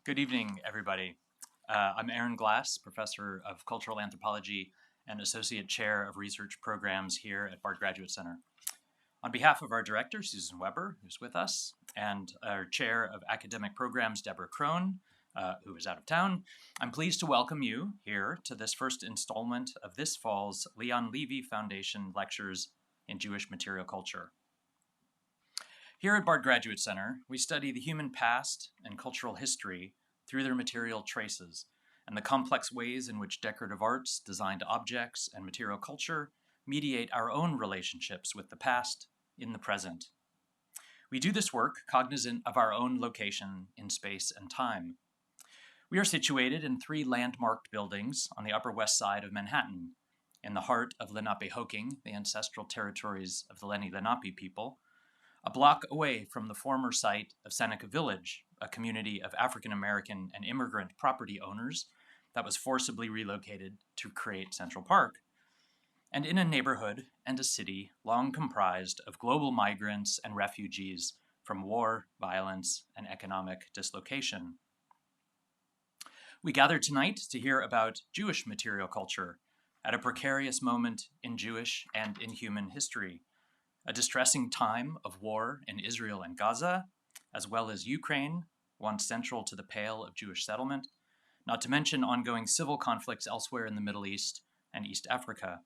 Good evening, everybody. I'm Aaron Glass, Professor of Cultural Anthropology and Associate Chair of Research Programs here at Bard Graduate Center. On behalf of our Director, Susan Weber, who's with us, and our Chair of Academic Programs, Deborah Crone, who is out of town, I'm pleased to welcome you here to this first installment of this fall's Leon Levy Foundation Lectures in Jewish Material Culture. Here at Bard Graduate Center, we study the human past and cultural history through their material traces and the complex ways in which decorative arts, designed objects, and material culture mediate our own relationships with the past in the present. We do this work cognizant of our own location in space and time. We are situated in 3 landmarked buildings on the Upper West Side of Manhattan, in the heart of Lenape-Hoking, the ancestral territories of the Lenni Lenape people, a block away from the former site of Seneca Village, a community of African American and immigrant property owners that was forcibly relocated to create Central Park, and in a neighborhood and a city long comprised of global migrants and refugees from war, violence, and economic dislocation. We gather tonight to hear about Jewish material culture at a precarious moment in Jewish and in human history, a distressing time of war in Israel and Gaza, as well as Ukraine, once central to the Pale of Jewish settlement, not to mention ongoing civil conflicts elsewhere in the Middle East and East Africa.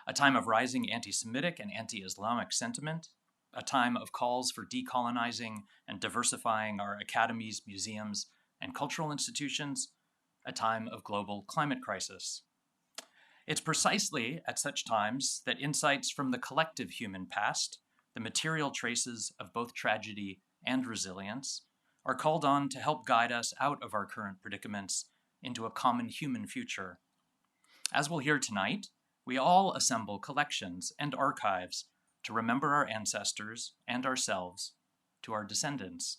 A time of rising anti-Semitic and anti-Islamic sentiment, a time of calls for decolonizing and diversifying our academies, museums, and cultural institutions, a time of global climate crisis. It's precisely at such times that insights from the collective human past, the material traces of both tragedy and resilience, are called on to help guide us out of our current predicaments into a common human future. As we'll hear tonight, we all assemble collections and archives to remember our ancestors and ourselves to our descendants.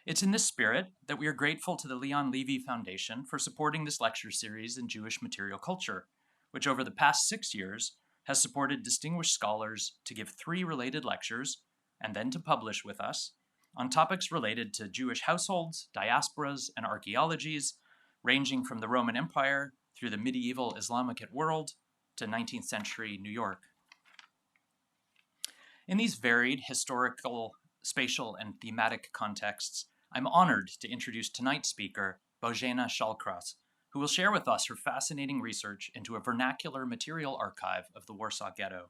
It's in this spirit that we are grateful to the Leon Levy Foundation for supporting this lecture series in Jewish material culture, which over the past 6 years has supported distinguished scholars to give 3 related lectures and then to publish with us on topics related to Jewish households, diasporas, and archaeologies, ranging from the Roman Empire through the medieval Islamic world to 19th century New York. In these varied historical, spatial, and thematic contexts, I'm honored to introduce tonight's speaker, Bożena Shallcross, who will share with us her fascinating research into a vernacular material archive of the Warsaw Ghetto.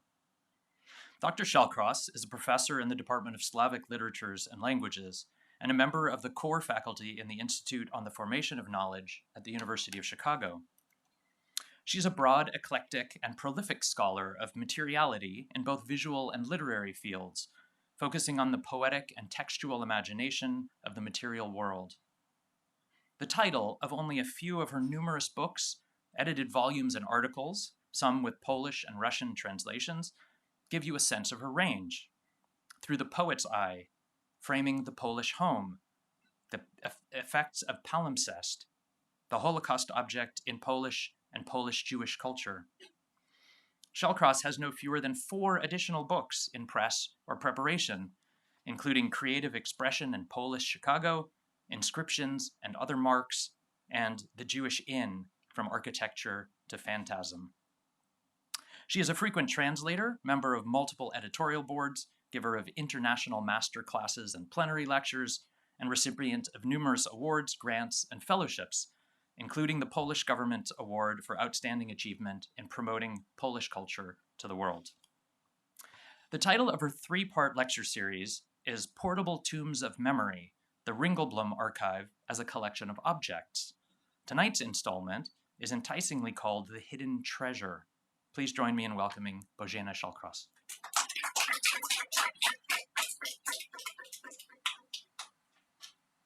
Dr. Shallcross is a professor in the Department of Slavic Literatures and Languages and a member of the core faculty in the Institute on the Formation of Knowledge at the University of Chicago. She's a broad, eclectic, and prolific scholar of materiality in both visual and literary fields, focusing on the poetic and textual imagination of the material world. The title of only a few of her numerous books, edited volumes and articles, some with Polish and Russian translations, give you a sense of her range. Through the Poet's Eye, Framing the Polish Home, the effects of palimpsest, the Holocaust object in Polish and Polish Jewish culture. Shallcross has no fewer than 4 additional books in press or preparation, including Creative Expression in Polish Chicago, Inscriptions and Other Marks, and The Jewish Inn, From Architecture to Phantasm. She is a frequent translator, member of multiple editorial boards, giver of international master classes and plenary lectures, and recipient of numerous awards, grants, and fellowships, including the Polish Government Award for Outstanding Achievement in Promoting Polish Culture to the World. The title of her 3-part lecture series is Portable Tombs of Memory, the Ringelblum Archive as a Collection of Objects. Tonight's installment is enticingly called The Hidden Treasure. Please join me in welcoming Bożena Shallcross.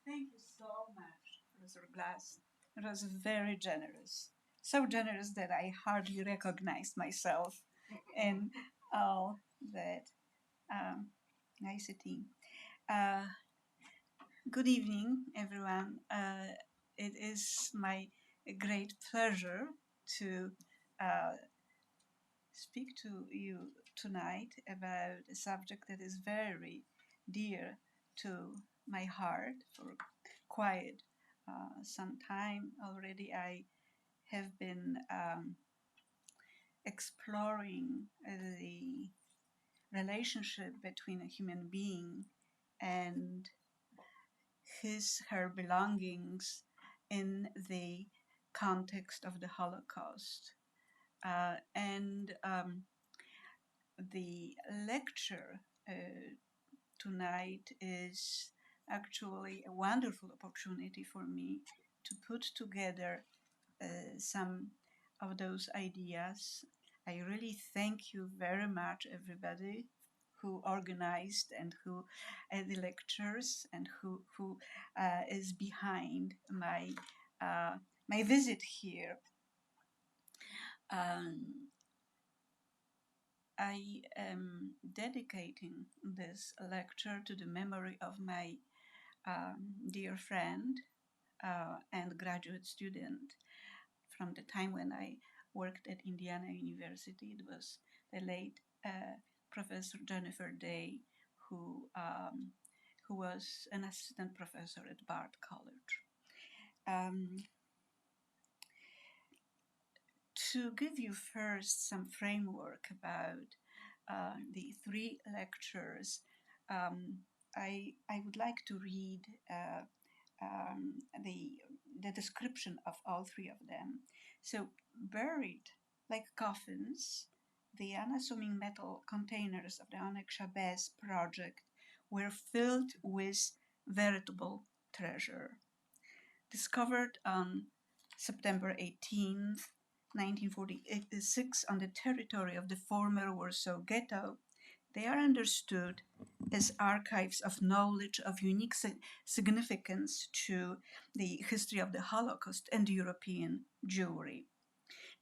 Thank you so much, Professor Glass. It was very generous. So generous that I hardly recognized myself in all that nicety. Good evening, everyone. It is my great pleasure to speak to you tonight about a subject that is very dear to my heart for quite some time already, I have been exploring the relationship between a human being and her belongings in the context of the Holocaust. And the lecture tonight is actually a wonderful opportunity for me to put together some of those ideas. I really thank you very much, everybody who organized and who the lectures and who is behind my visit here. I am dedicating this lecture to the memory of my dear friend and graduate student from the time when I worked at Indiana University. It was the late Professor Jennifer Day, who was an assistant professor at Bard College. To give you first some framework about the three lectures, I would like to read the description of all three of them. So, buried like coffins, the unassuming metal containers of the Oneg Shabbat project were filled with veritable treasure. Discovered on September 18th, 1946, on the territory of the former Warsaw Ghetto, they are understood as archives of knowledge of unique significance to the history of the Holocaust and European Jewry.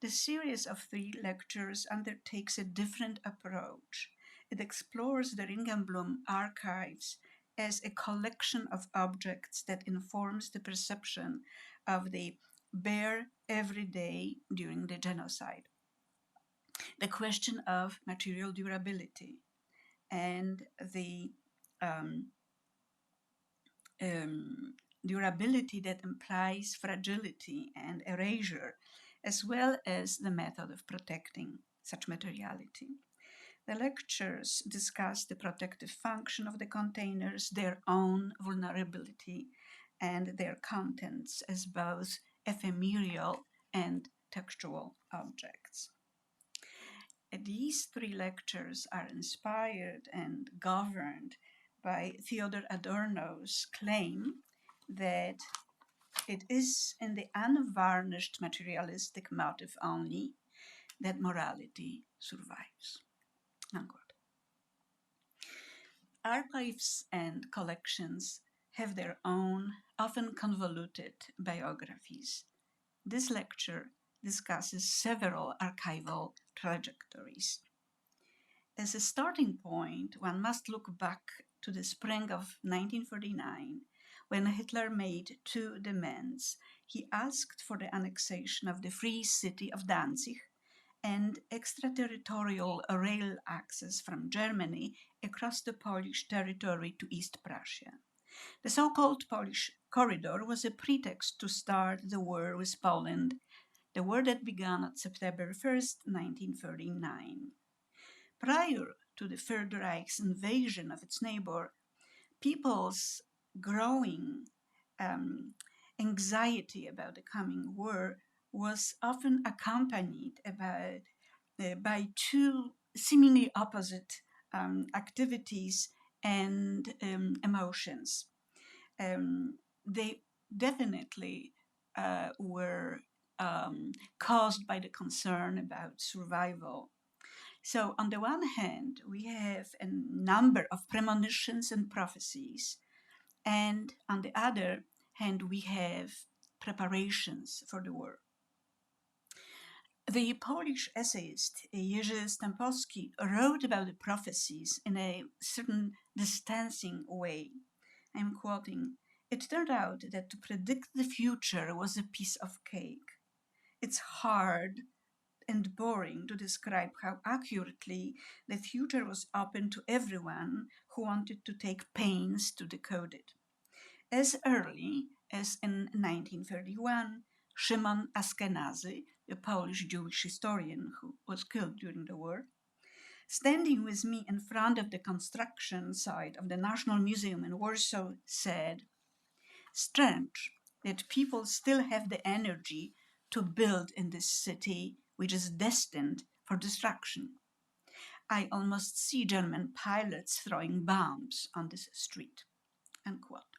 The series of three lectures undertakes a different approach. It explores the Ringelblum Archives as a collection of objects that informs the perception of the bare everyday during the genocide. The question of material durability and the durability that implies fragility and erasure, as well as the method of protecting such materiality. The lectures discuss the protective function of the containers, their own vulnerability, and their contents as both ephemeral and textual objects. These three lectures are inspired and governed by Theodor Adorno's claim that it is in the unvarnished materialistic motive only that morality survives. Unquote. Archives and collections have their own, often convoluted biographies. This lecture discusses several archival trajectories. As a starting point, one must look back to the spring of 1939, when Hitler made two demands. He asked for the annexation of the free city of Danzig and extraterritorial rail access from Germany across the Polish territory to East Prussia. The so-called Polish corridor was a pretext to start the war with Poland, the war that began on September 1st, 1939. Prior to the Third Reich's invasion of its neighbor, people's growing anxiety about the coming war was often accompanied by two seemingly opposite activities and emotions. They definitely were caused by the concern about survival. So, on the one hand, we have a number of premonitions and prophecies, and on the other hand, we have preparations for the war. The Polish essayist Jerzy Stępowski wrote about the prophecies in a certain distancing way. I'm quoting, "It turned out that to predict the future was a piece of cake. It's hard and boring to describe how accurately the future was open to everyone who wanted to take pains to decode it. As early as in 1931, Szymon Ashkenazy, a Polish Jewish historian who was killed during the war, standing with me in front of the construction site of the National Museum in Warsaw, said, "Strange that people still have the energy to build in this city which is destined for destruction. I almost see German pilots throwing bombs on this street." Unquote.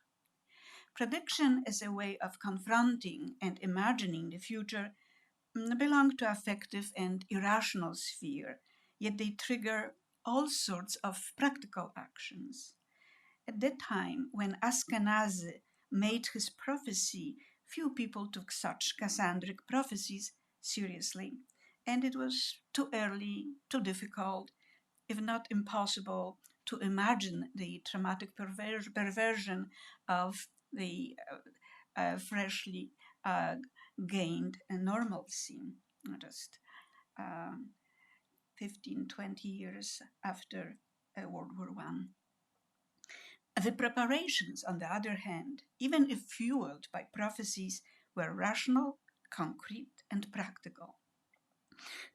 Prediction as a way of confronting and imagining the future belong to affective and irrational sphere, yet they trigger all sorts of practical actions. At that time, when Ashkenazy made his prophecy, few people took such Cassandric prophecies seriously, and it was too early, too difficult, if not impossible, to imagine the traumatic perversion of the freshly gained normalcy, just 15, 20 years after World War I. The preparations, on the other hand, even if fueled by prophecies, were rational, concrete, and practical.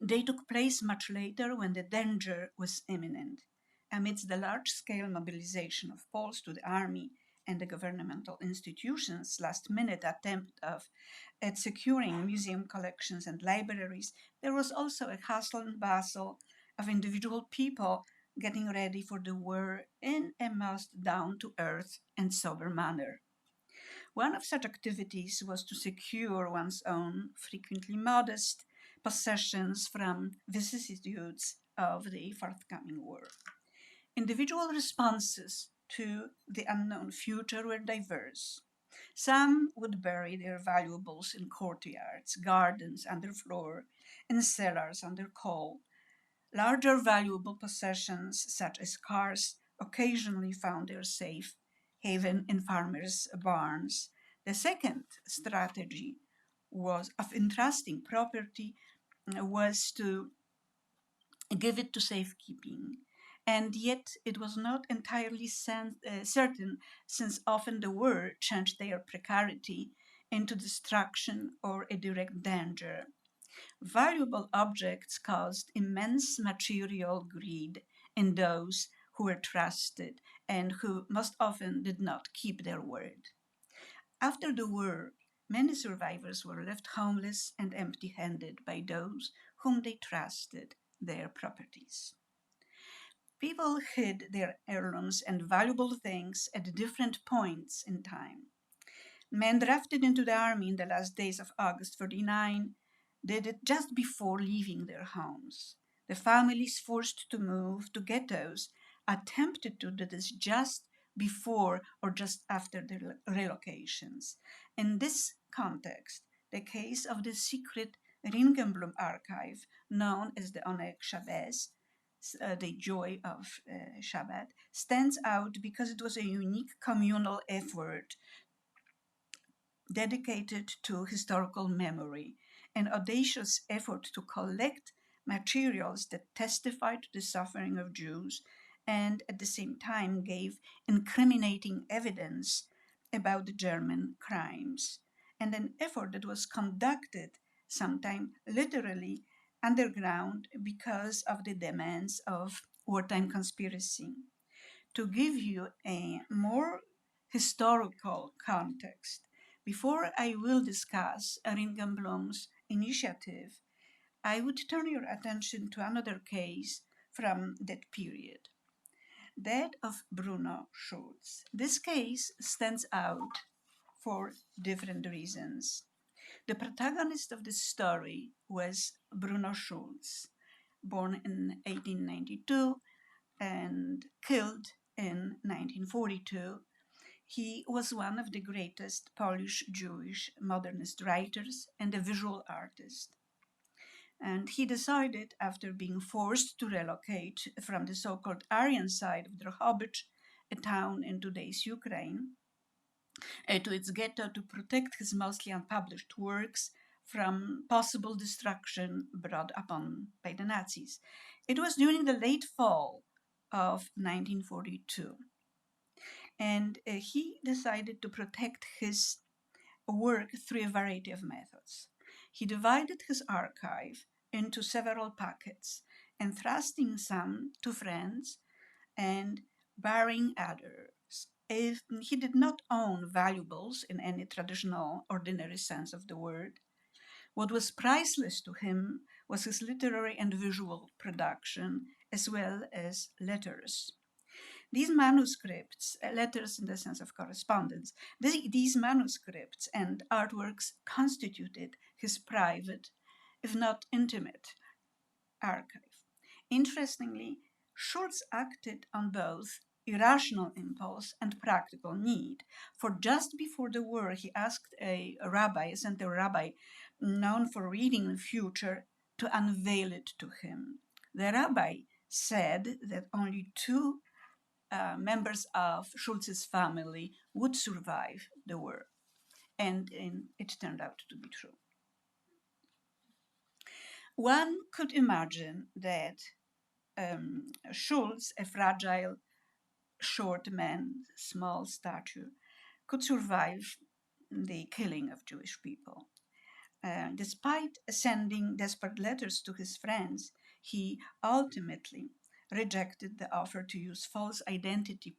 They took place much later when the danger was imminent. Amidst the large-scale mobilization of Poles to the army and the governmental institutions' last-minute attempt at securing museum collections and libraries, there was also a hustle and bustle of individual people getting ready for the war in a most down-to-earth and sober manner. One of such activities was to secure one's own, frequently modest, possessions from vicissitudes of the forthcoming war. Individual responses to the unknown future were diverse. Some would bury their valuables in courtyards, gardens underfloor, in cellars under coal. Larger valuable possessions, such as cars, occasionally found their safe haven in farmers' barns. The second strategy was of entrusting property was to give it to safekeeping. And yet it was not entirely certain, since often the war changed their precarity into destruction or a direct danger. Valuable objects caused immense material greed in those who were trusted and who most often did not keep their word. After the war, many survivors were left homeless and empty handed by those whom they trusted their properties. People hid their heirlooms and valuable things at different points in time. Men drafted into the army in the last days of August 49 did it just before leaving their homes. The families forced to move to ghettos attempted to do this just before or just after the relocations. In this context, the case of the secret Ringelblum Archive, known as the Oneg Shabbat, the joy of Shabbat, stands out because it was a unique communal effort dedicated to historical memory, an audacious effort to collect materials that testified to the suffering of Jews and at the same time gave incriminating evidence about the German crimes, and an effort that was conducted sometimes literally underground because of the demands of wartime conspiracy. To give you a more historical context, before I will discuss Ringelblum's initiative, I would turn your attention to another case from that period, that of Bruno Schulz. This case stands out for different reasons. The protagonist of this story was Bruno Schulz, born in 1892 and killed in 1942. He was one of the greatest Polish Jewish modernist writers and a visual artist. And he decided, after being forced to relocate from the so-called Aryan side of Drohobych, a town in today's Ukraine, to its ghetto to protect his mostly unpublished works from possible destruction brought upon by the Nazis. It was during the late fall of 1942. And he decided to protect his work through a variety of methods. He divided his archive into several packets, entrusting some to friends and burying others. If he did not own valuables in any traditional, ordinary sense of the word, what was priceless to him was his literary and visual production, as well as letters. These manuscripts, letters in the sense of correspondence, these manuscripts and artworks constituted his private, if not intimate, archive. Interestingly, Schulz acted on both irrational impulse and practical need. For just before the war, he asked a rabbi, a center rabbi known for reading the future, to unveil it to him. The rabbi said that only two members of Schulz's family would survive the war, and it turned out to be true. One could imagine that Schulz, a fragile, short man, small stature, could survive the killing of Jewish people. Despite sending desperate letters to his friends, he ultimately rejected the offer to use false identity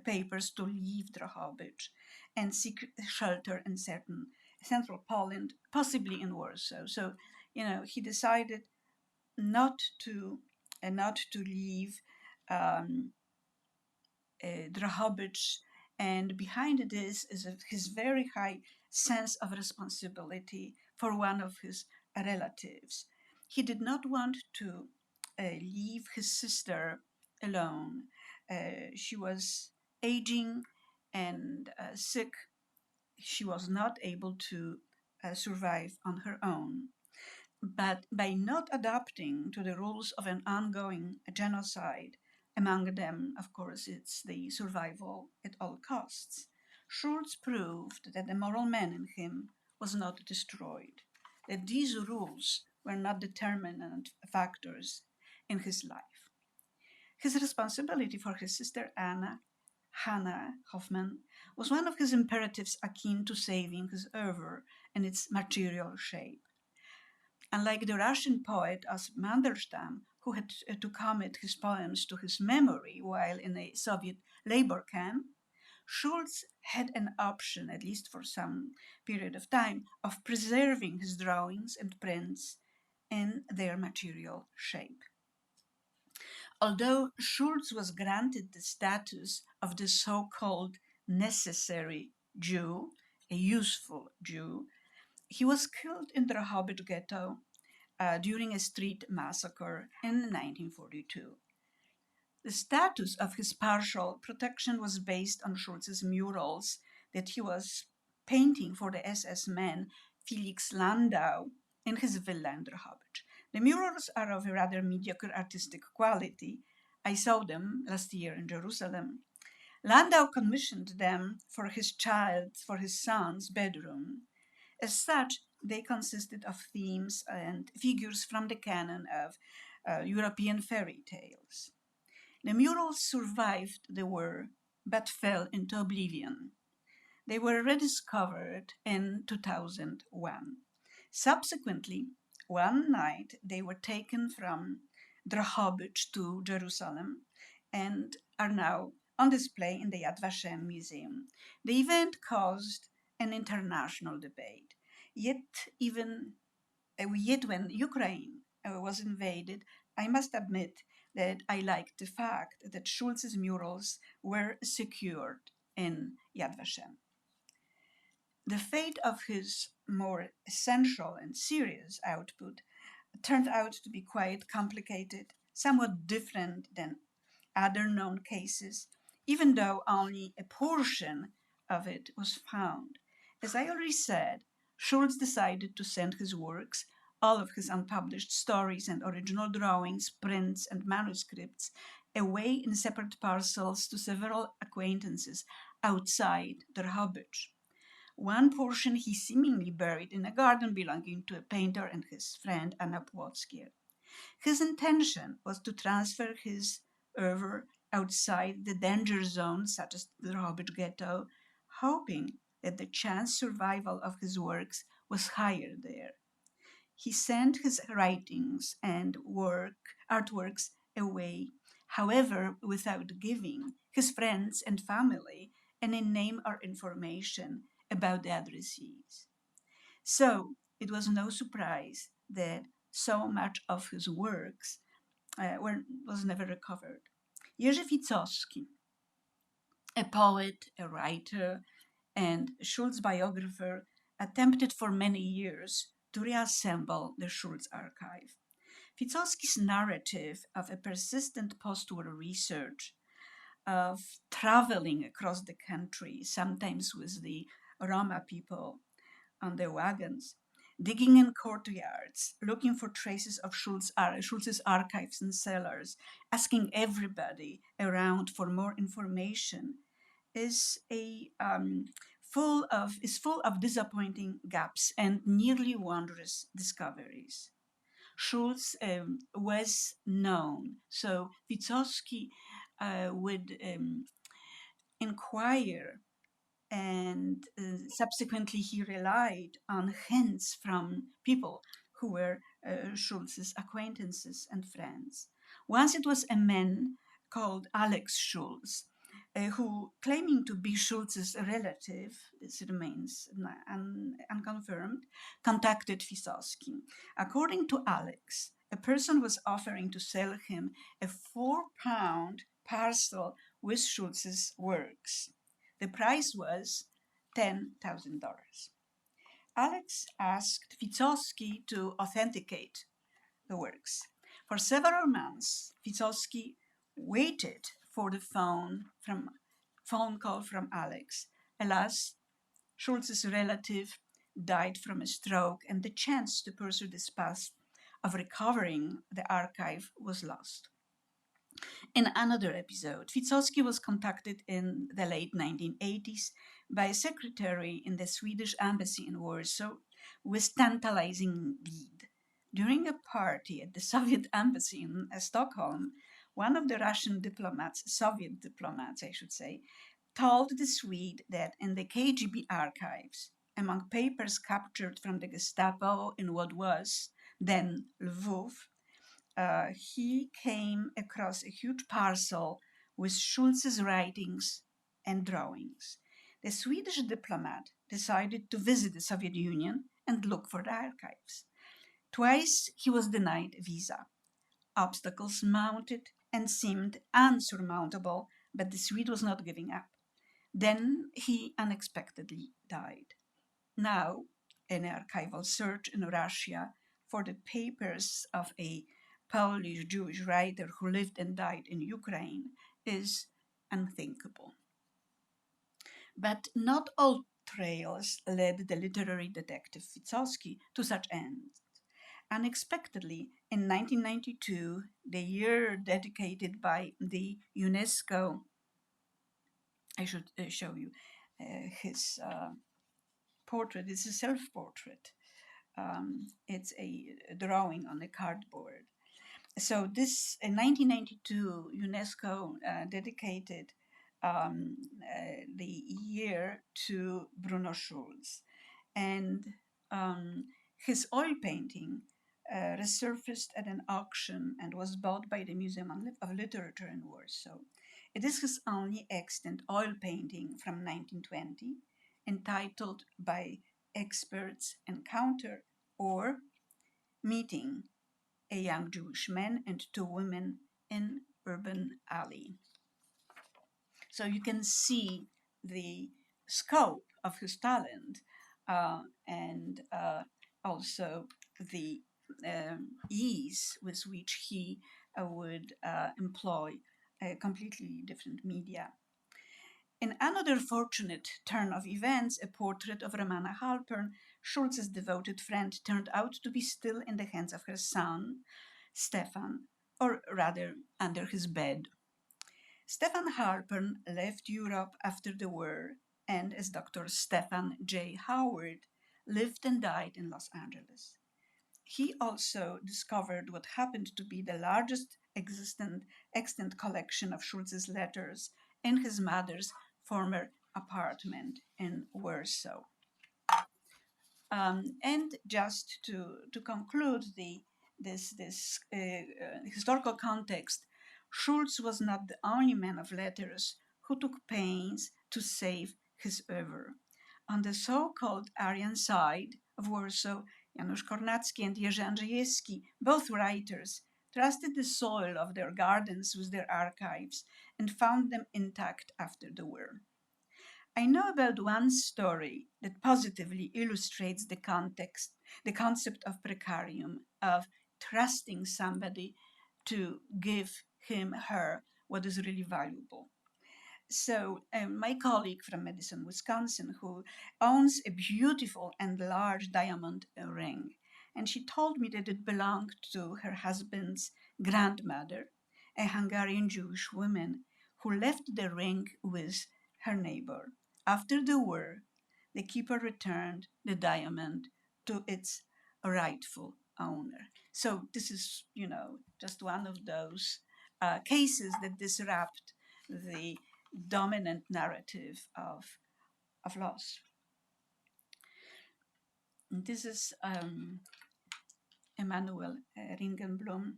papers to leave Drohobych and seek shelter in central Poland, possibly in Warsaw. So, he decided not to leave Drohobych, and behind this is his very high sense of responsibility for one of his relatives. He did not want to leave his sister alone. She was aging and sick. She was not able to survive on her own. But by not adapting to the rules of an ongoing genocide, among them, of course, it's the survival at all costs, Schulz proved that the moral man in him was not destroyed, that these rules were not determinant factors in his life. His responsibility for his sister Hannah Hoffman, was one of his imperatives akin to saving his oeuvre in its material shape. Unlike the Russian poet Osip Mandelstam, who had to commit his poems to his memory while in a Soviet labor camp, Schulz had an option, at least for some period of time, of preserving his drawings and prints in their material shape. Although Schulz was granted the status of the so-called necessary Jew, a useful Jew, he was killed in the Warsaw Ghetto during a street massacre in 1942. The status of his partial protection was based on Schulz's murals that he was painting for the SS man Felix Landau in his villa in Drohobych. The murals are of a rather mediocre artistic quality. I saw them last year in Jerusalem. Landau commissioned them for his son's bedroom. As such, they consisted of themes and figures from the canon of European fairy tales. The murals survived the war, but fell into oblivion. They were rediscovered in 2001. Subsequently, one night, they were taken from Drohobych to Jerusalem and are now on display in the Yad Vashem Museum. The event caused an international debate. Yet when Ukraine was invaded, I must admit that I liked the fact that Schulz's murals were secured in Yad Vashem. The fate of his more essential and serious output turned out to be quite complicated, somewhat different than other known cases, even though only a portion of it was found. As I already said, Schulz decided to send his works, all of his unpublished stories and original drawings, prints, and manuscripts, away in separate parcels to several acquaintances outside Drohobych. One portion he seemingly buried in a garden belonging to a painter and his friend Anna Płockier. His intention was to transfer his oeuvre outside the danger zone, such as the Drohobych Ghetto, hoping that the chance survival of his works was higher there. He sent his writings and artworks away, however, without giving his friends and family any name or information about the addressees. So it was no surprise that so much of his works was never recovered. Jerzy Wicowski, a poet, a writer, and Schulz biographer, attempted for many years to reassemble the Schulz archive. Wicowski's narrative of a persistent post-war research, of traveling across the country, sometimes with the Roma people on their wagons, digging in courtyards, looking for traces of Schulz's archives and cellars, asking everybody around for more information, is full of disappointing gaps and nearly wondrous discoveries. Schulz was known, so Wicowski would inquire, and subsequently he relied on hints from people who were Schulz's acquaintances and friends. Once it was a man called Alex Schulz, who, claiming to be Schulz's relative, this remains unconfirmed, contacted Wicowski. According to Alex, a person was offering to sell him a 4-pound parcel with Schulz's works. The price was $10,000. Alex asked Wicowski to authenticate the works. For several months, Wicowski waited for the phone call from Alex. Alas, Schulz's relative died from a stroke, and the chance to pursue this path of recovering the archive was lost. In another episode, Wicowski was contacted in the late 1980s by a secretary in the Swedish embassy in Warsaw with tantalizing lead. During a party at the Soviet embassy in Stockholm, one of the Russian diplomats, Soviet diplomats, I should say, told the Swede that in the KGB archives, among papers captured from the Gestapo in what was then Lvov, he came across a huge parcel with Schulz's writings and drawings. The Swedish diplomat decided to visit the Soviet Union and look for the archives. Twice he was denied a visa. Obstacles mounted and seemed unsurmountable, but the Swede was not giving up. Then he unexpectedly died. Now, an archival search in Russia for the papers of a Polish Jewish writer who lived and died in Ukraine is unthinkable. But not all trails led the literary detective Wicowski to such ends. Unexpectedly, in 1992, the year dedicated by the UNESCO, I should show you his portrait. It's a self-portrait. It's a drawing on a cardboard. So this in 1992, UNESCO dedicated the year to Bruno Schulz, and his oil painting resurfaced at an auction and was bought by the Museum of Literature in Warsaw. It is his only extant oil painting from 1920, entitled by experts Encounter, or Meeting a Young Jewish Man and Two Women in Urban Alley. So you can see the scope of his talent and also the ease with which he would employ a completely different media. In another fortunate turn of events, a portrait of Romana Halpern, Schulz's devoted friend, turned out to be still in the hands of her son, Stefan, or rather under his bed. Stefan Halpern left Europe after the war and, as Dr. Stefan J. Howard, lived and died in Los Angeles. He also discovered what happened to be the largest extant collection of Schulz's letters in his mother's former apartment in Warsaw. And just to conclude this historical context, Schulz was not the only man of letters who took pains to save his oeuvre. On the so-called Aryan side of Warsaw, Janusz Kornacki and Jerzy Andrzejewski, both writers, trusted the soil of their gardens with their archives and found them intact after the war. I know about one story that positively illustrates the concept of precarium, of trusting somebody to give him, her, what is really valuable. So, my colleague from Madison, Wisconsin, who owns a beautiful and large diamond ring, and she told me that it belonged to her husband's grandmother, a Hungarian Jewish woman, who left the ring with her neighbor. After the war, the keeper returned the diamond to its rightful owner. So this is, just one of those cases that disrupt the dominant narrative of loss. And this is Emanuel Ringelblum,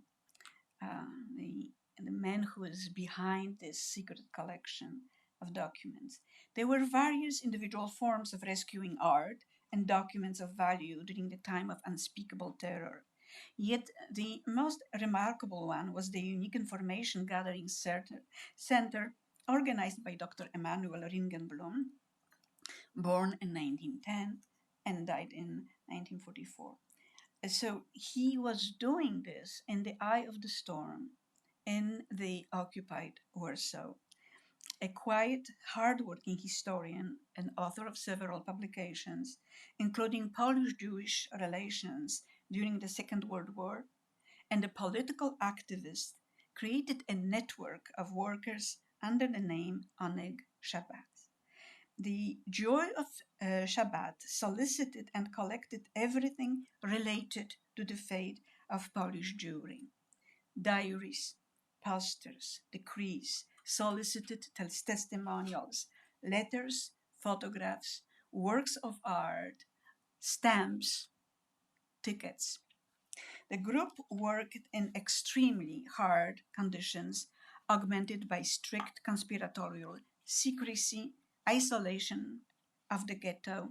the man who is behind this secret collection of documents. There were various individual forms of rescuing art and documents of value during the time of unspeakable terror. Yet the most remarkable one was the unique information gathering center organized by Dr. Emanuel Ringelblum, born in 1910 and died in 1944. So he was doing this in the eye of the storm in the occupied Warsaw. A quiet, hardworking historian and author of several publications, including Polish-Jewish relations during the Second World War, and a political activist, created a network of workers under the name Oneg Shabbat. The joy of Shabbat solicited and collected everything related to the fate of Polish Jewry. Diaries, posters, decrees, solicited testimonials, letters, photographs, works of art, stamps, tickets. The group worked in extremely hard conditions, augmented by strict conspiratorial secrecy, isolation of the ghetto,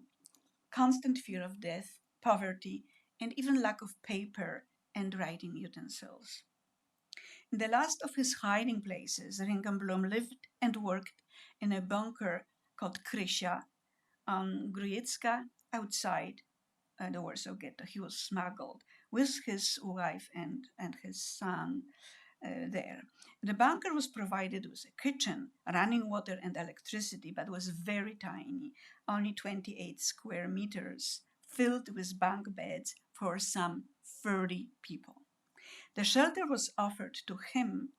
constant fear of death, poverty, and even lack of paper and writing utensils. In the last of his hiding places, Ringelblum lived and worked in a bunker called Krysia on Grudziecka outside the Warsaw Ghetto. He was smuggled with his wife and his son there. The bunker was provided with a kitchen, running water, and electricity, but was very tiny, only 28 square meters, filled with bunk beds for some 30 people. The shelter was offered to him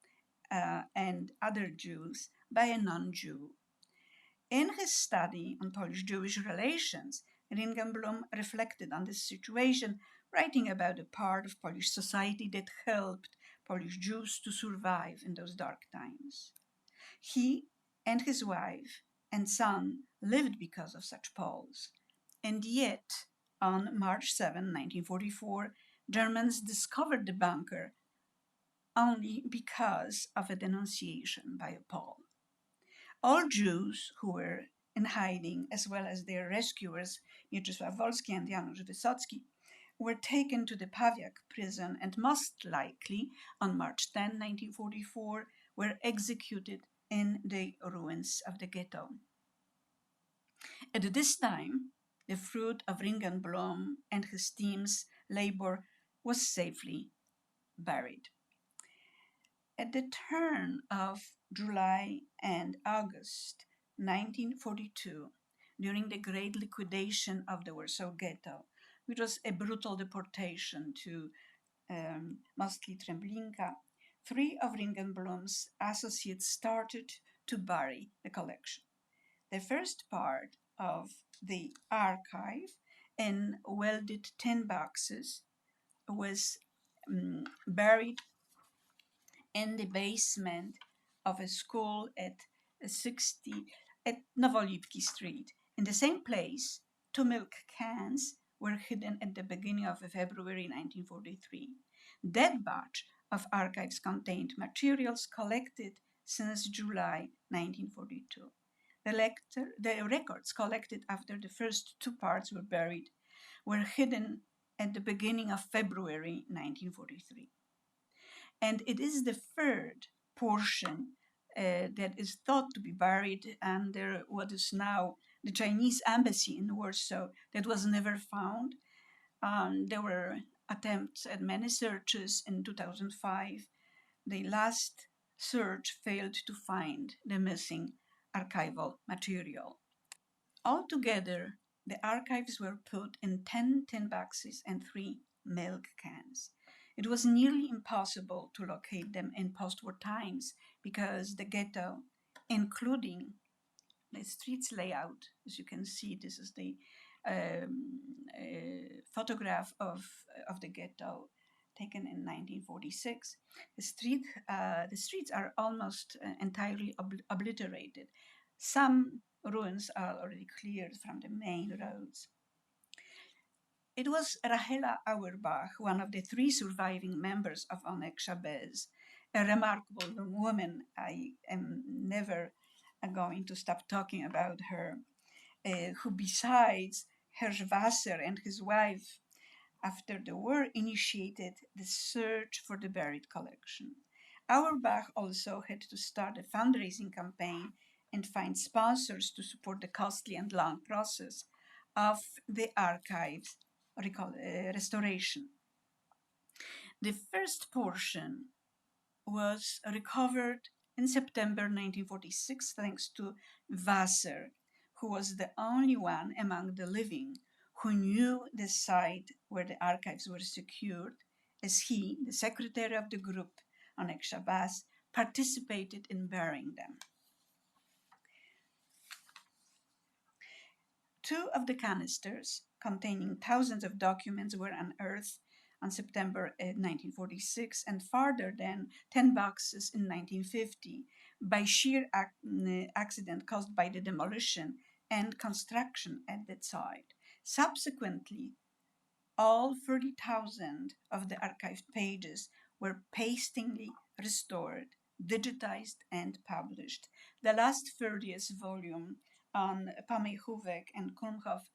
and other Jews by a non-Jew. In his study on Polish-Jewish relations, Ringelblum reflected on this situation, writing about a part of Polish society that helped Polish Jews to survive in those dark times. He and his wife and son lived because of such Poles. And yet, on March 7, 1944, Germans discovered the bunker only because of a denunciation by a Pole. All Jews who were in hiding, as well as their rescuers, Mieczysław Wolski and Janusz Wysocki, were taken to the Pawiak prison and most likely, on March 10, 1944, were executed in the ruins of the ghetto. At this time, the fruit of Ringelblum and his team's labor was safely buried. At the turn of July and August 1942, during the great liquidation of the Warsaw Ghetto, which was a brutal deportation to mostly Treblinka, 3 of Ringelblum's associates started to bury the collection. The first part of the archive, in welded tin boxes, was buried in the basement of a school at 60 at Novolipki Street. In the same place, 2 milk cans were hidden at the beginning of February 1943. That batch of archives contained materials collected since July 1942. The records collected after the first 2 parts were buried were hidden at the beginning of February 1943. And it is the third portion that is thought to be buried under what is now the Chinese embassy in Warsaw that was never found. There were attempts at many searches in 2005. The last search failed to find the missing archival material. Altogether, the archives were put in 10 tin boxes and 3 milk cans. It was nearly impossible to locate them in post-war times because the ghetto, including the streets layout, as you can see, this is the photograph of the ghetto taken in 1946. The streets are almost entirely obliterated. Some ruins are already cleared from the main roads. It was Rahela Auerbach, one of the 3 surviving members of Oneg Shabbat, a remarkable woman. I am never going to stop talking about her, who besides Hirschwasser and his wife, after the war, initiated the search for the buried collection. Auerbach also had to start a fundraising campaign and find sponsors to support the costly and long process of the archives restoration. The first portion was recovered in September 1946 thanks to Wasser, who was the only one among the living who knew the site where the archives were secured, as he, the secretary of the group, Oneg Shabbat, participated in burying them. 2 of the canisters containing thousands of documents were unearthed on September 1946 and farther than 10 boxes in 1950 by sheer accident caused by the demolition and construction at that site. Subsequently, all 30,000 of the archived pages were painstakingly restored, digitized, and published. The last 30th volume on Pamejówek and Kulmhof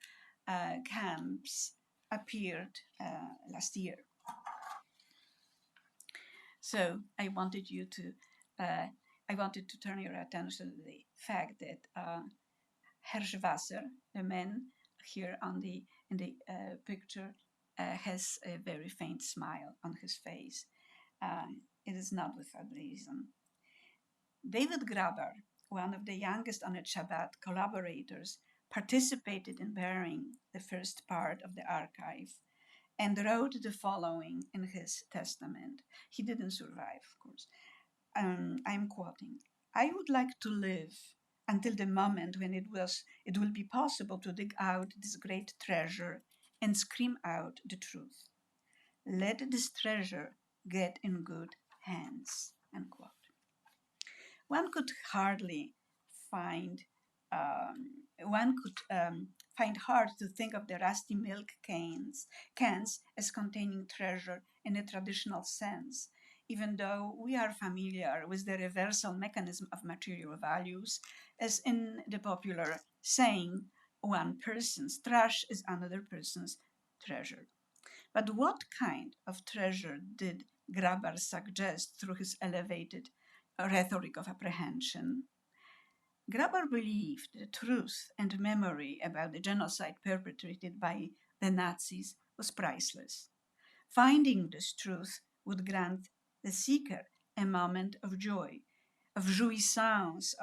camps appeared last year. So I wanted to turn your attention to the fact that Hirschwasser, the man here in the picture, has a very faint smile on his face. It is not without reason. David Grabar, one of the youngest Oneg Shabbat collaborators, participated in burying the first part of the archive and wrote the following in his testament. He didn't survive, of course. I'm quoting, "I would like to live until the moment when it will be possible to dig out this great treasure and scream out the truth. Let this treasure get in good hands," unquote. One could hardly find hard to think of the rusty milk cans as containing treasure in a traditional sense, even though we are familiar with the reversal mechanism of material values, as in the popular saying, "One person's trash is another person's treasure." But what kind of treasure did Grabar suggest through his elevated rhetoric of apprehension? Grabar believed the truth and memory about the genocide perpetrated by the Nazis was priceless. Finding this truth would grant the seeker a moment of joy, of jouissance,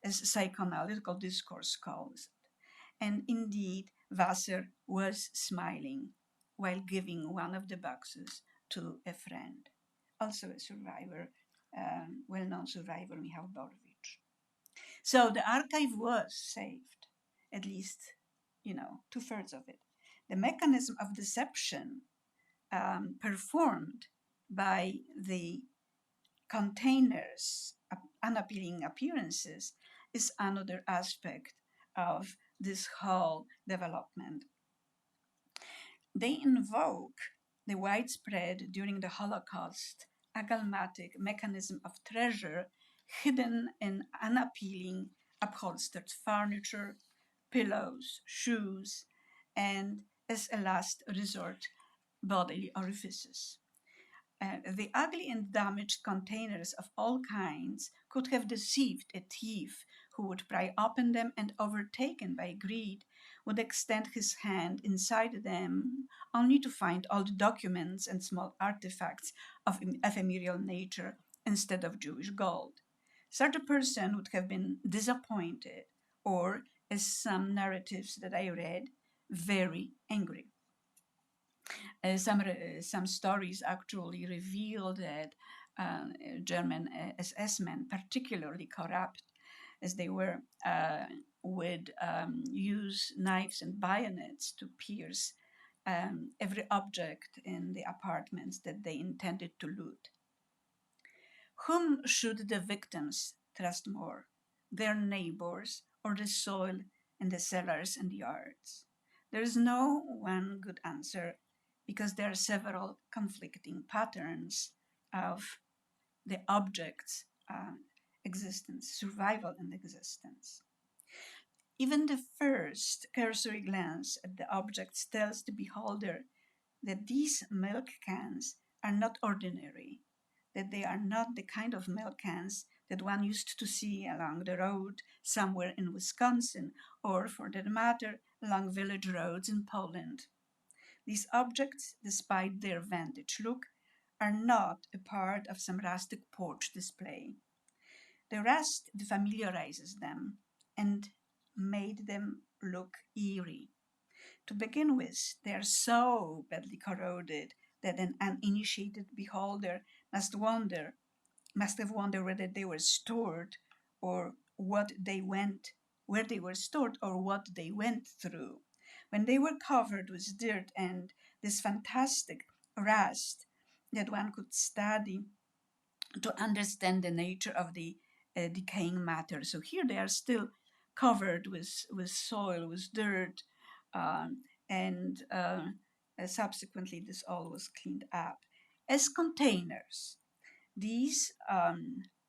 as psychoanalytical discourse calls it. And indeed, Wasser was smiling while giving one of the boxes to a friend, also a survivor, well-known survivor, Michał Borowicz. So the archive was saved, at least, 2/3 of it. The mechanism of deception performed by the containers' unappealing appearances is another aspect of this whole development. They invoke the widespread during the Holocaust agalmatic mechanism of treasure hidden in unappealing upholstered furniture, pillows, shoes, and as a last resort, bodily orifices. The ugly and damaged containers of all kinds could have deceived a thief who would pry open them and, overtaken by greed, would extend his hand inside them only to find old documents and small artifacts of ephemeral nature instead of Jewish gold. Such a person would have been disappointed, or, as some narratives that I read, very angry. Some stories actually reveal that German SS men, particularly corrupt as they were, would use knives and bayonets to pierce every object in the apartments that they intended to loot. Whom should the victims trust more, their neighbors or the soil in the cellars and yards? There is no one good answer because there are several conflicting patterns of the object's existence, survival and existence. Even the first cursory glance at the objects tells the beholder that these milk cans are not ordinary, that they are not the kind of milk cans that one used to see along the road somewhere in Wisconsin, or for that matter, along village roads in Poland. These objects, despite their vintage look, are not a part of some rustic porch display. The rust familiarizes them and made them look eerie. To begin with, they are so badly corroded that an uninitiated beholder must have wondered whether they were stored or what they went where they were stored or what they went through. When they were covered with dirt and this fantastic rust that one could study to understand the nature of the decaying matter. So here they are still covered with soil, with dirt, and subsequently this all was cleaned up. As containers, these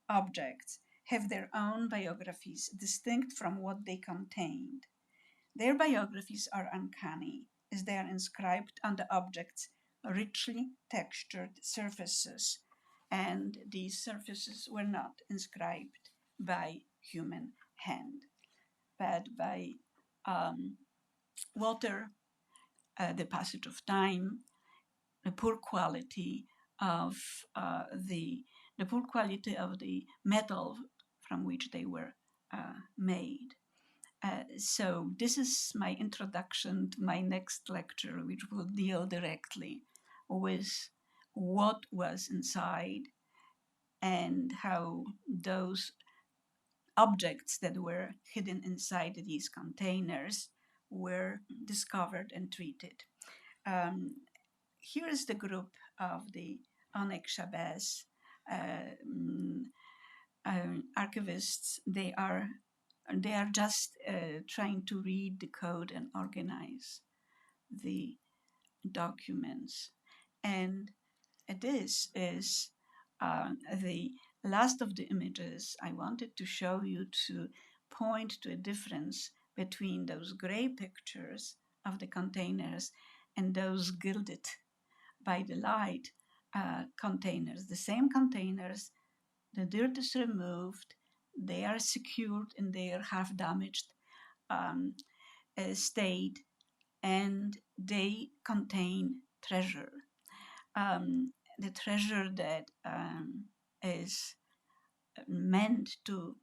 objects have their own biographies distinct from what they contained. Their biographies are uncanny, as they are inscribed on the object's richly textured surfaces, and these surfaces were not inscribed by human hand, but by water, the passage of time, the poor quality of the poor quality of the metal from which they were made. So this is my introduction to my next lecture, which will deal directly with what was inside and how those objects that were hidden inside these containers were discovered and treated. Here is the group of the Oneg Shabbat archivists. They are just trying to read the code and organize the documents. And this is the last of the images I wanted to show you to point to a difference between those gray pictures of the containers and those gilded by the light containers. The same containers, the dirt is removed, they are secured in their half damaged state, and they contain treasure. The treasure that is meant to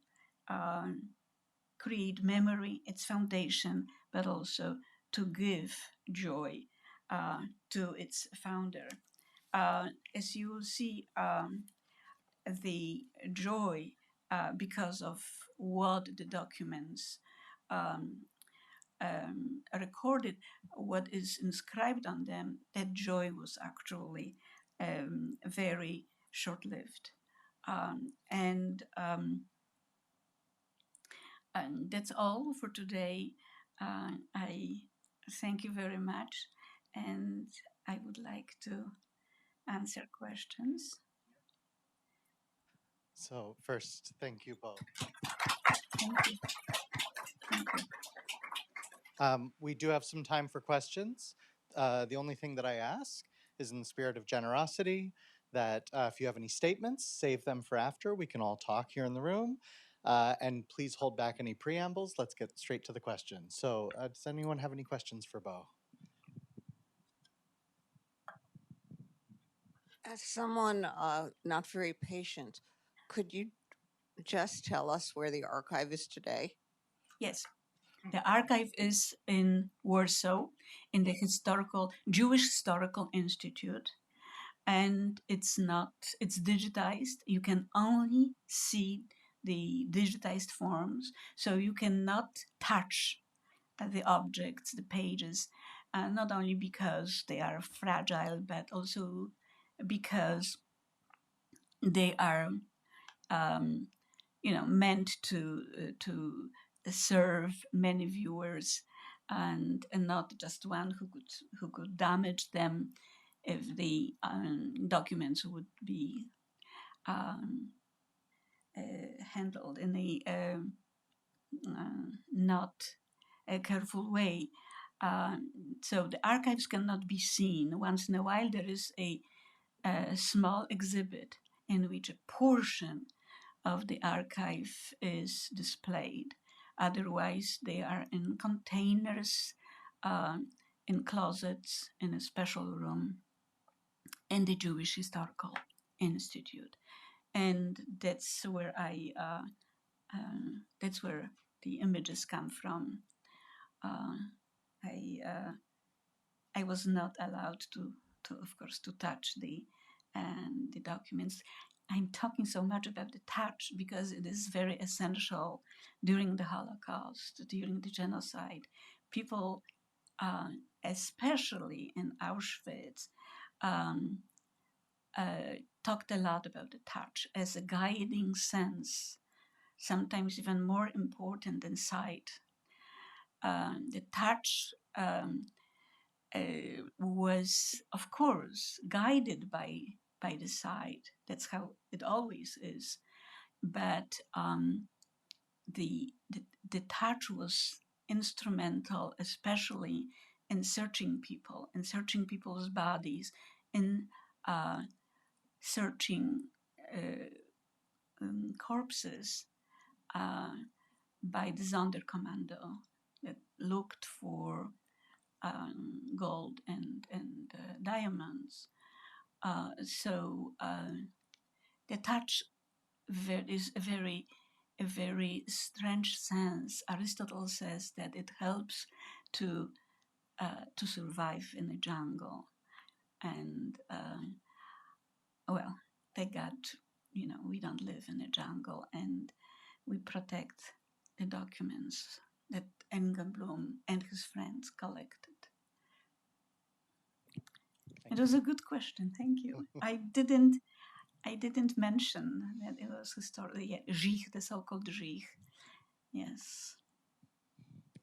create memory, its foundation, but also to give joy to its founder. As you will see, the joy because of what the documents recorded, what is inscribed on them, that joy was actually very short-lived. And And that's all for today. I thank you very much, and I would like to answer questions. So first, thank you both. Thank you. Thank you. We do have some time for questions. The only thing that I ask is in the spirit of generosity that if you have any statements, save them for after. We can all talk here in the room. And please hold back any preambles. Let's get straight to the questions. So does anyone have any questions for Bo? As someone not very patient, could you just tell us where the archive is today? Yes. The archive is in Warsaw, in the Jewish Historical Institute, and it's digitized. You can only see the digitized forms, so you cannot touch the objects, the pages, not only because they are fragile, but also because they are meant to serve many viewers, and not just one who could damage them if the documents would be handled in a not a careful way. So the archives cannot be seen. Once in a while, there is a small exhibit in which a portion of the archive is displayed. Otherwise, they are in containers, in closets, in a special room in the Jewish Historical Institute, and that's where that's where the images come from. I was not allowed of course, to touch the documents. I'm talking so much about the touch because it is very essential during the Holocaust, during the genocide. People, especially in Auschwitz, um, talked a lot about the touch as a guiding sense, sometimes even more important than sight. The touch was, of course, guided by the sight. That's how it always is. But the touch was instrumental, especially in searching people, in searching people's bodies, in searching corpses by the Sonderkommando that looked for gold and diamonds. So the touch is a very strange sense. Aristotle says that it helps to survive in the jungle, and well, thank God, we don't live in a jungle, and we protect the documents that Ringelblum and his friends collected. It was a good question. Thank you. I didn't mention that it was historically Zich, the so-called Zich. Yes.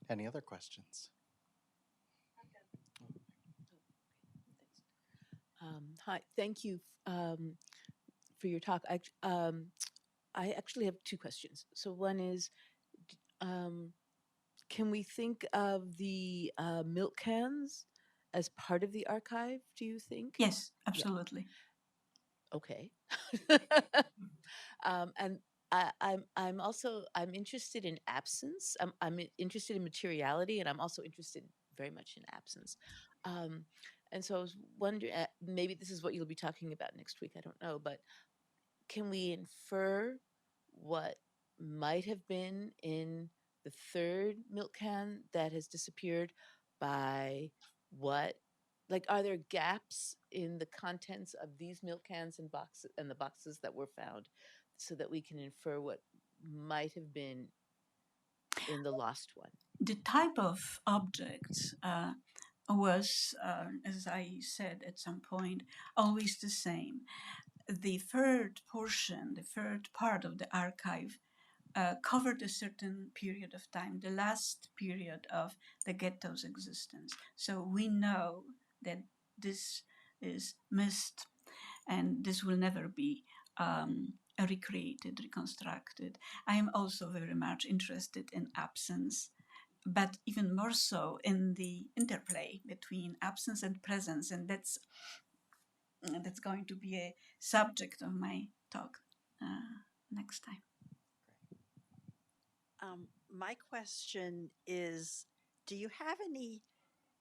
Any other questions? Hi, thank you for your talk. I actually have two questions. So one is, can we think of the milk cans as part of the archive, do you think? Yes, absolutely. Yeah. Okay. And I'm also interested in absence. I'm interested in materiality, and I'm also interested very much in absence. And so I was wondering, maybe this is what you'll be talking about next week. I don't know, but can we infer what might have been in the third milk can that has disappeared by what? Like, are there gaps in the contents of these milk cans and boxes and the boxes that were found, so that we can infer what might have been in the lost one? The type of objects was, as I said at some point, always the same. The third part of the archive covered a certain period of time, the last period of the ghetto's existence. So we know that this is missed and this will never be recreated, reconstructed. I am also very much interested in absence, but even more so in the interplay between absence and presence, and that's going to be a subject of my talk next time. My question is, do you have any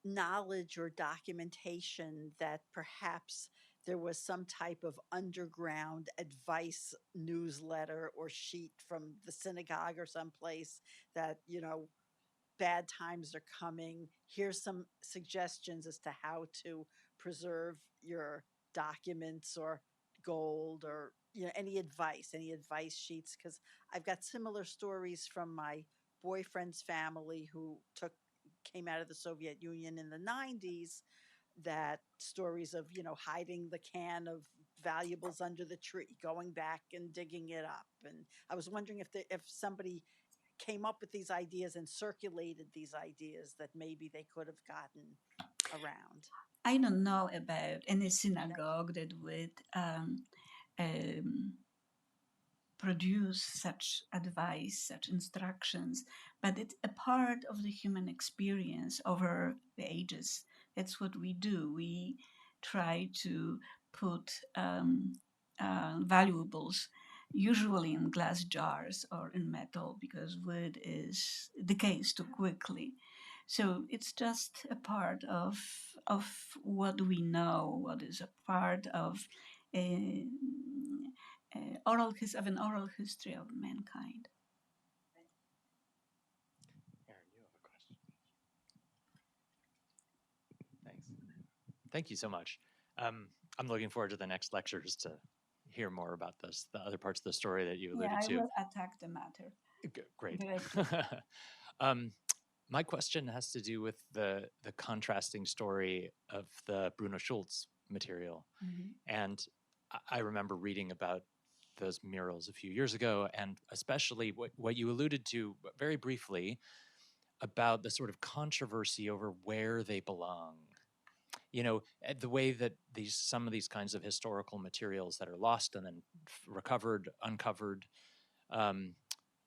knowledge or documentation that perhaps there was some type of underground advice newsletter or sheet from the synagogue or someplace that, bad times are coming? Here's some suggestions as to how to preserve your documents or gold, or any advice sheets, because I've got similar stories from my boyfriend's family who came out of the Soviet Union in the 90s, that stories of hiding the can of valuables under the tree, going back and digging it up. And I was wondering if somebody came up with these ideas and circulated these ideas, that maybe they could have gotten around. I don't know about any synagogue that would produce such advice, such instructions, but it's a part of the human experience over the ages. That's what we do. We try to put valuables, usually in glass jars or in metal, because wood decays too quickly. So it's just a part of what we know, what is a part of an oral history of mankind. Aaron, you have a question. Thanks. Thank you so much. I'm looking forward to the next lectures to hear more about the other parts of the story that you alluded to. I will attack the matter. Great. Directly. My question has to do with the contrasting story of the Bruno Schulz material. Mm-hmm. And I remember reading about those murals a few years ago, and especially what you alluded to very briefly about the sort of controversy over where they belong. The way that some of these kinds of historical materials that are lost and then recovered, uncovered,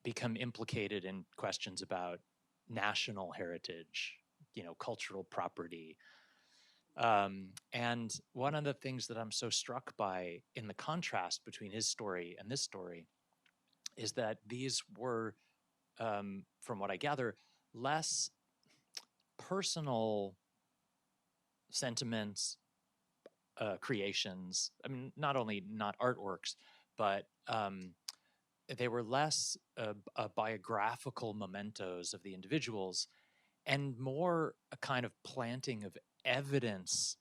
become implicated in questions about national heritage, cultural property. And one of the things that I'm so struck by in the contrast between his story and this story is that these were, from what I gather, less personal sentiments, creations. I mean, not only not artworks, but they were less biographical mementos of the individuals and more a kind of planting of evidence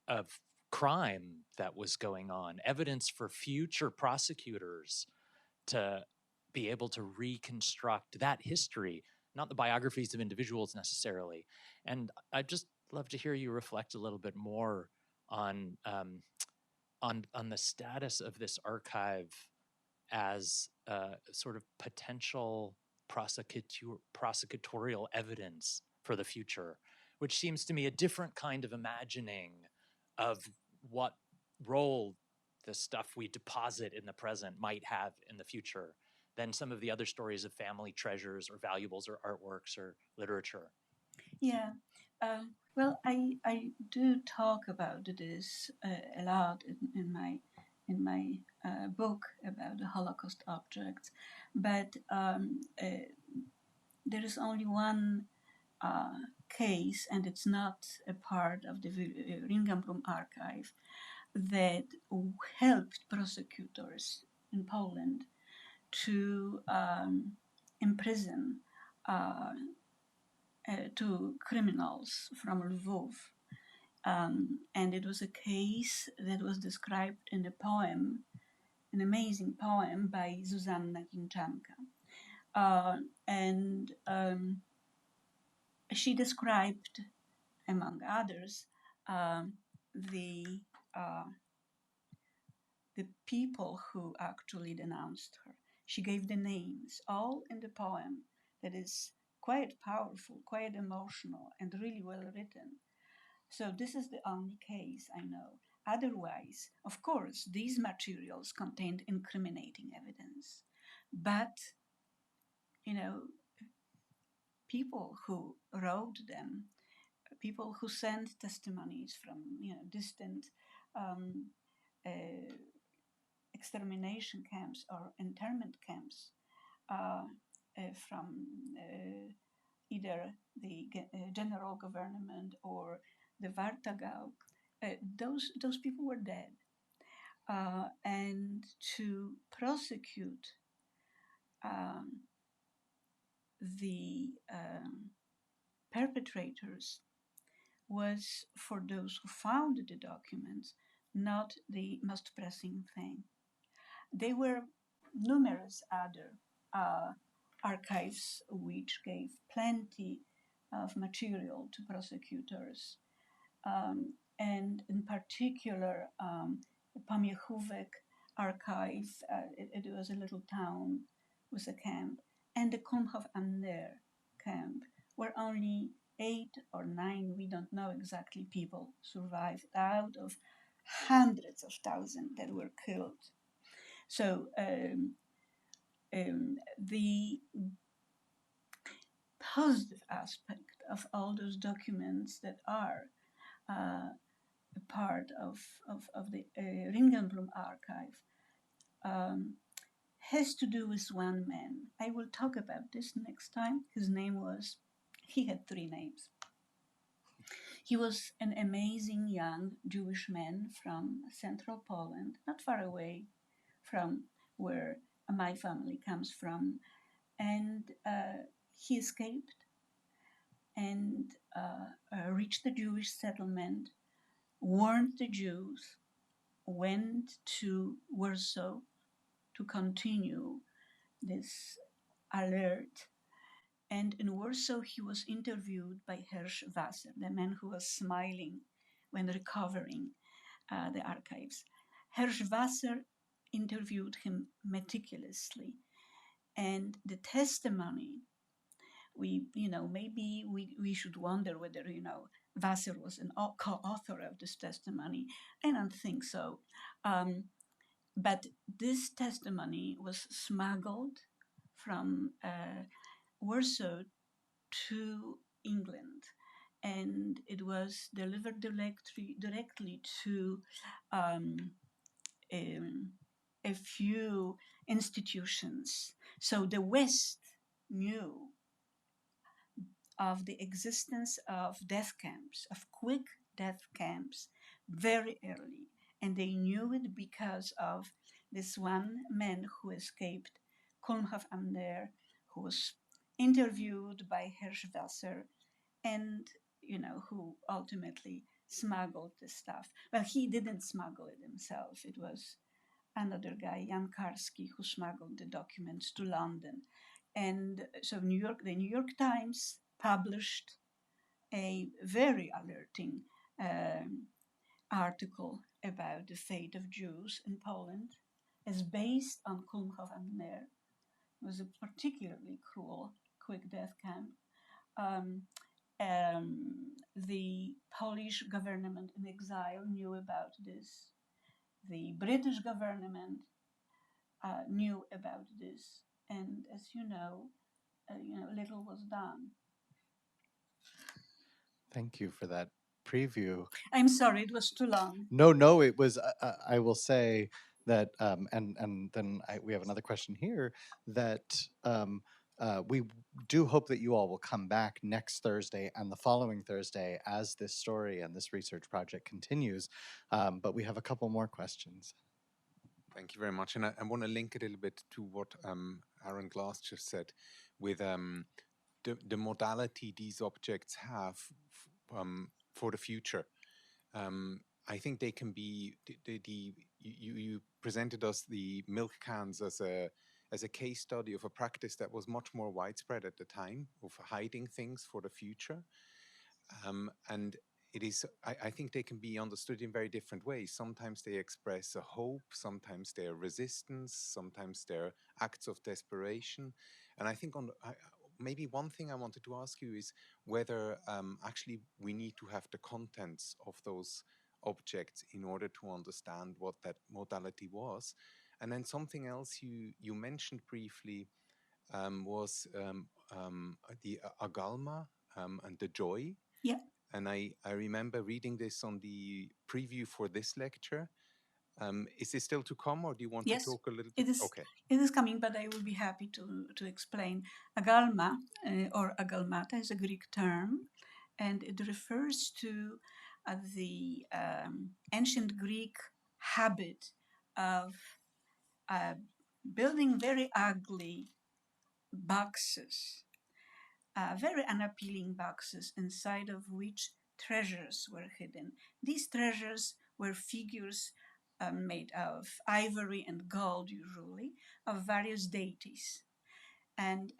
of crime that was going on, evidence for future prosecutors to be able to reconstruct that history, not the biographies of individuals necessarily. And I'd just love to hear you reflect a little bit more on the status of this archive as sort of potential prosecutorial evidence for the future, which seems to me a different kind of imagining of what role the stuff we deposit in the present might have in the future than some of the other stories of family treasures or valuables or artworks or literature. Yeah. Well, I do talk about this a lot in my book about the Holocaust objects, but there is only one case, and it's not a part of the Ringelblum Archive, that helped prosecutors in Poland to imprison two criminals from Lvov. And it was a case that was described in a poem, an amazing poem by Zuzanna Ginczanka. And she described, among others, the people who actually denounced her. She gave the names, all in the poem that is quite powerful, quite emotional, and really well written. So this is the only case I know. Otherwise, of course, these materials contained incriminating evidence. But, you know, people who wrote them, people who sent testimonies from, distant um, uh, extermination camps or internment camps, uh, from either the general government or the Vartagauk, those people were dead. And to prosecute um, the perpetrators was, for those who found the documents, not the most pressing thing. There were numerous other archives which gave plenty of material to prosecutors, and in particular, Pamiechówek archive. It was a little town with a camp, and the Kumhof am Ner camp, where only 8 or 9, we don't know exactly, people survived out of hundreds of thousands that were killed. So the positive aspect of all those documents that are a part of the Ringelblum Archive has to do with one man. I will talk about this next time. He had 3 names. He was an amazing young Jewish man from central Poland, not far away from where my family comes from. And he escaped and reached the Jewish settlement, warned the Jews, went to Warsaw to continue this alert. And in Warsaw, he was interviewed by Wasser, the man who was smiling when recovering the archives. Wasser interviewed him meticulously. And the testimony, maybe we should wonder whether, Wasser was an co-author of this testimony. I don't think so. But this testimony was smuggled from Warsaw to England, and it was delivered directly to a few institutions. So the West knew of the existence of death camps, of quick death camps, very early. And they knew it because of this one man who escaped, Kulmhof am Ner, who was interviewed by Wasser, and who ultimately smuggled the stuff. Well, he didn't smuggle it himself. It was another guy, Jan Karski, who smuggled the documents to London. And so the New York Times published a very alerting article about the fate of Jews in Poland, as based on Kulmhof am Ner. It was a particularly cruel quick death camp. The Polish government in exile knew about this. The British government knew about this, and as you know, little was done. Thank you for that preview. I'm sorry, it was too long. No, it was. I will say that, and then we have another question here that we do hope that you all will come back next Thursday and the following Thursday as this story and this research project continues. But we have a couple more questions. Thank you very much. And I want to link a little bit to what Aaron Glass just said with the modality these objects have for the future. I think they can be, you presented us the milk cans as a case study of a practice that was much more widespread at the time of hiding things for the future. And it is, I think they can be understood in very different ways. Sometimes they express a hope, sometimes they're resistance, sometimes they're acts of desperation. And I think maybe one thing I wanted to ask you is whether actually we need to have the contents of those objects in order to understand what that modality was. And then something else you mentioned briefly was the agalma and the joy. Yeah. And I remember reading this on the preview for this lecture. Is this still to come, or do you want Yes, to talk a little it bit? is. Okay. It is coming, but I will be happy to explain. Agalma or agalmata is a Greek term, and it refers to the ancient Greek habit of building very ugly boxes, very unappealing boxes, inside of which treasures were hidden. These treasures were figures made of ivory and gold, usually, of various deities. And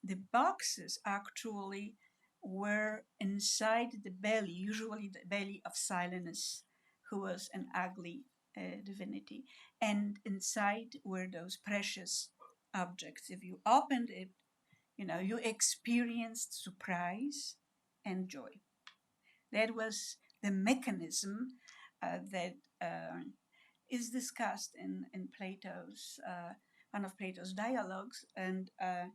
the boxes actually were inside the belly, usually the belly of Silenus, who was an ugly divinity. And inside were those precious objects. If you opened it, you experienced surprise and joy. That was the mechanism that is discussed in Plato's one of Plato's dialogues, and I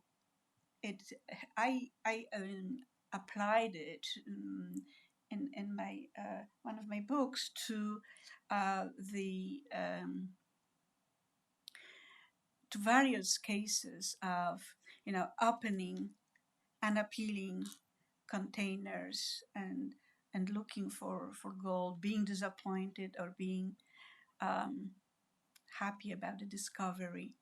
applied it in my one of my books to the to various cases of opening unappealing containers and looking for gold, being disappointed or being happy about the discovery.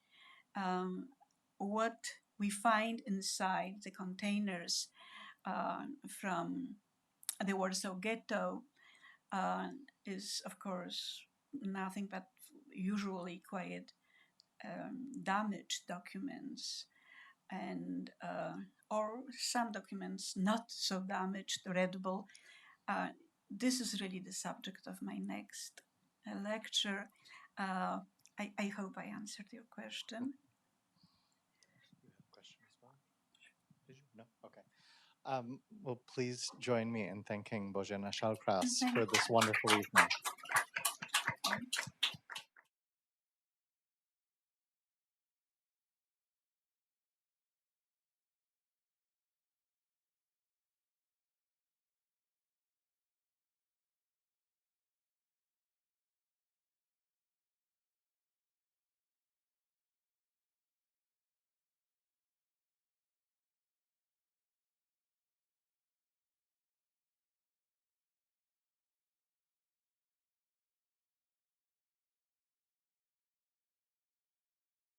What we find inside the containers from the Warsaw Ghetto is, of course, nothing but usually quite damaged documents, and or some documents not so damaged, readable. This is really the subject of my next lecture. I hope I answered your question. You have a question as well? Did you? No? Okay. Well, please join me in thanking Bożena Shallcross for this wonderful evening.